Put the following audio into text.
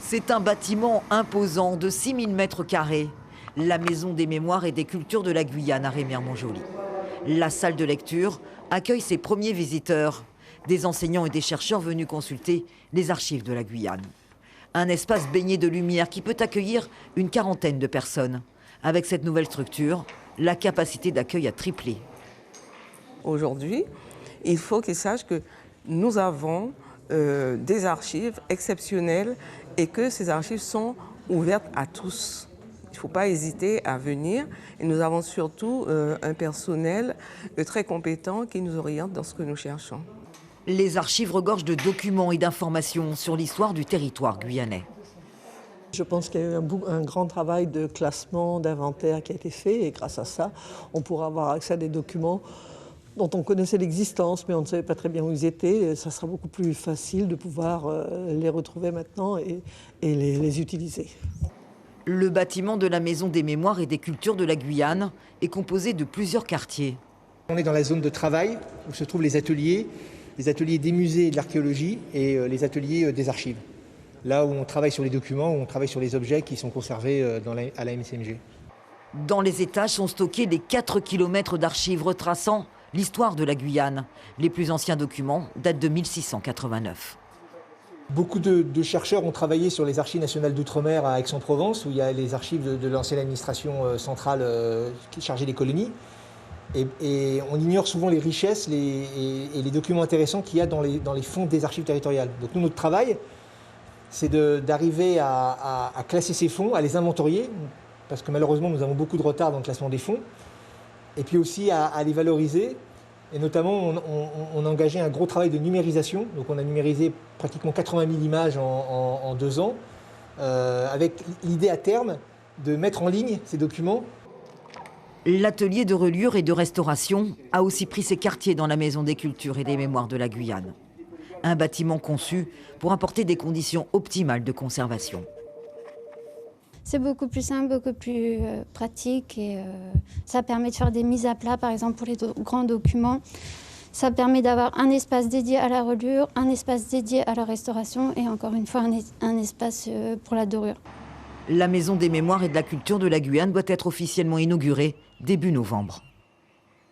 C'est un bâtiment imposant de 6000 mètres carrés. La Maison des Mémoires et des Cultures de la Guyane à Remire-Montjoly. La salle de lecture accueille ses premiers visiteurs, des enseignants et des chercheurs venus consulter les archives de la Guyane. Un espace baigné de lumière qui peut accueillir une quarantaine de personnes. Avec cette nouvelle structure, la capacité d'accueil a triplé. Aujourd'hui, il faut qu'ils sachent que nous avons des archives exceptionnelles et que ces archives sont ouvertes à tous. Il ne faut pas hésiter à venir. Et nous avons surtout un personnel très compétent qui nous oriente dans ce que nous cherchons. Les archives regorgent de documents et d'informations sur l'histoire du territoire guyanais. Je pense qu'il y a eu un grand travail de classement, d'inventaire qui a été fait et grâce à ça, on pourra avoir accès à des documents dont on connaissait l'existence mais on ne savait pas très bien où ils étaient. Et ça sera beaucoup plus facile de pouvoir les retrouver maintenant et les utiliser. Le bâtiment de la Maison des Mémoires et des Cultures de la Guyane est composé de plusieurs quartiers. On est dans la zone de travail où se trouvent les ateliers des musées et de l'archéologie et les ateliers des archives. Là où on travaille sur les documents, où on travaille sur les objets qui sont conservés à la MCMG. Dans les étages sont stockés les 4 km d'archives retraçant l'histoire de la Guyane. Les plus anciens documents datent de 1689. Beaucoup de chercheurs ont travaillé sur les archives nationales d'outre-mer à Aix-en-Provence, où il y a les archives de l'ancienne administration centrale qui chargeait des colonies. Et on ignore souvent les richesses et les documents intéressants qu'il y a dans les fonds des archives territoriales. Donc nous, notre travail, c'est d'arriver à classer ces fonds, à les inventorier, parce que malheureusement, nous avons beaucoup de retard dans le classement des fonds, et puis aussi à les valoriser. Et notamment, on a engagé un gros travail de numérisation. Donc on a numérisé pratiquement 80 000 images en 2 ans, avec l'idée à terme de mettre en ligne ces documents. L'atelier de reliure et de restauration a aussi pris ses quartiers dans la Maison des Cultures et des Mémoires de la Guyane. Un bâtiment conçu pour apporter des conditions optimales de conservation. C'est beaucoup plus simple, beaucoup plus pratique et ça permet de faire des mises à plat, par exemple pour les grands documents. Ça permet d'avoir un espace dédié à la reliure, un espace dédié à la restauration et encore une fois un espace pour la dorure. La Maison des Mémoires et de la Culture de la Guyane doit être officiellement inaugurée début novembre.